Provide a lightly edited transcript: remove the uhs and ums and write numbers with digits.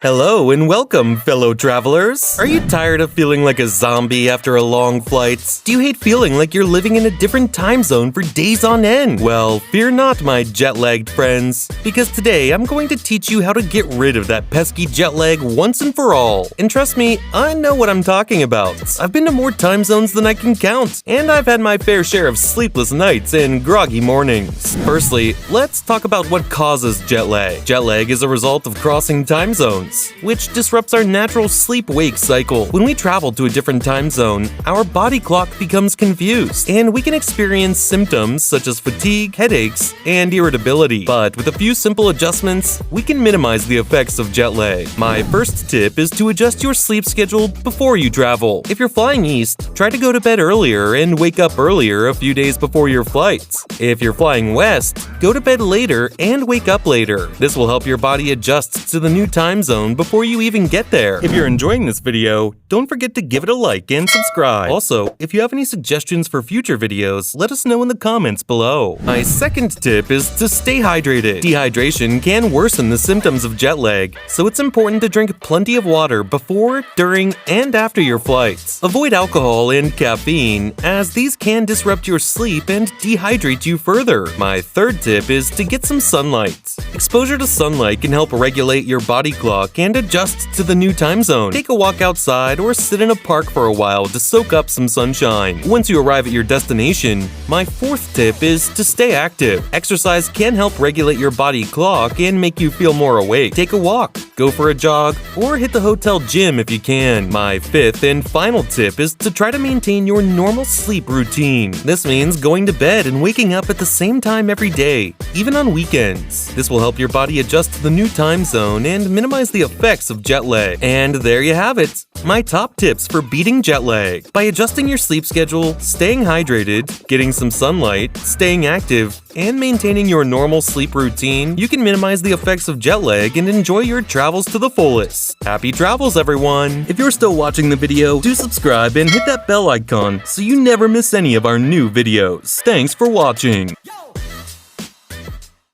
Hello and welcome, fellow travelers! Are you tired of feeling like a zombie after a long flight? Do you hate feeling like you're living in a different time zone for days on end? Well, fear not, my jet-lagged friends, because today I'm going to teach you how to get rid of that pesky jet lag once and for all. And trust me, I know what I'm talking about. I've been to more time zones than I can count, and I've had my fair share of sleepless nights and groggy mornings. Firstly, let's talk about what causes jet lag. Jet lag is a result of crossing time zones, which disrupts our natural sleep-wake cycle. When we travel to a different time zone, our body clock becomes confused, and we can experience symptoms such as fatigue, headaches, and irritability. But with a few simple adjustments, we can minimize the effects of jet lag. My first tip is to adjust your sleep schedule before you travel. If you're flying east, try to go to bed earlier and wake up earlier a few days before your flights. If you're flying west, go to bed later and wake up later. This will help your body adjust to the new time zone before you even get there. If you're enjoying this video, don't forget to give it a like and subscribe. Also, if you have any suggestions for future videos, let us know in the comments below. My second tip is to stay hydrated. Dehydration can worsen the symptoms of jet lag, so it's important to drink plenty of water before, during, and after your flights. Avoid alcohol and caffeine, as these can disrupt your sleep and dehydrate you further. My third tip is to get some sunlight. Exposure to sunlight can help regulate your body clock and adjust to the new time zone. Take a walk outside or sit in a park for a while to soak up some sunshine. Once you arrive at your destination, my fourth tip is to stay active. Exercise can help regulate your body clock and make you feel more awake. Take a walk, go for a jog, or hit the hotel gym if you can. My fifth and final tip is to try to maintain your normal sleep routine. This means going to bed and waking up at the same time every day, even on weekends. This will help your body adjust to the new time zone and minimize the effects of jet lag. And there you have it, my top tips for beating jet lag. By adjusting your sleep schedule, staying hydrated, getting some sunlight, staying active, and maintaining your normal sleep routine, you can minimize the effects of jet lag and enjoy your travels to the fullest. Happy travels, everyone! If you're still watching the video, do subscribe and hit that bell icon so you never miss any of our new videos. Thanks for watching!